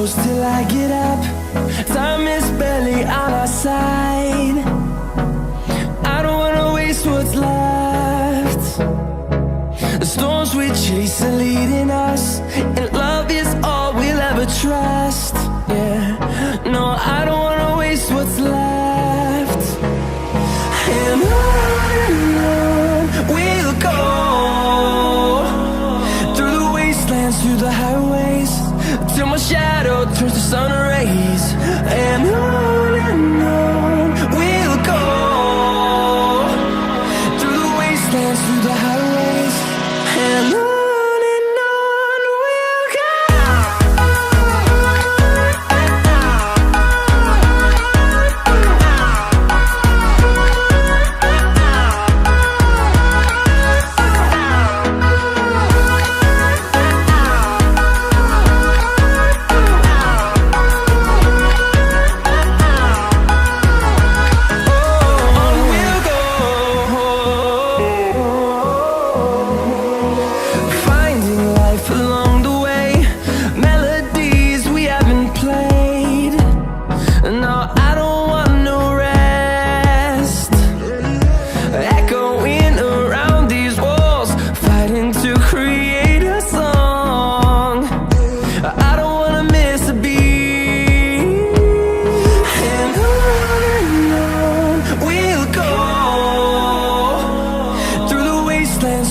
close till I get up. Time is barely on our side. I don't wanna waste what's left. The storms we chase are leading us, and love is all we'll ever trust. Yeah, no, I don't wanna waste what's left. And on we'll go, through the wastelands, through the highways, till my shadow turns to sun rays. And on we'll go, through the wastelands, through the highways, and on.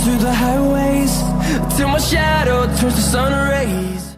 Through the highways, till my shadow turns to sun rays.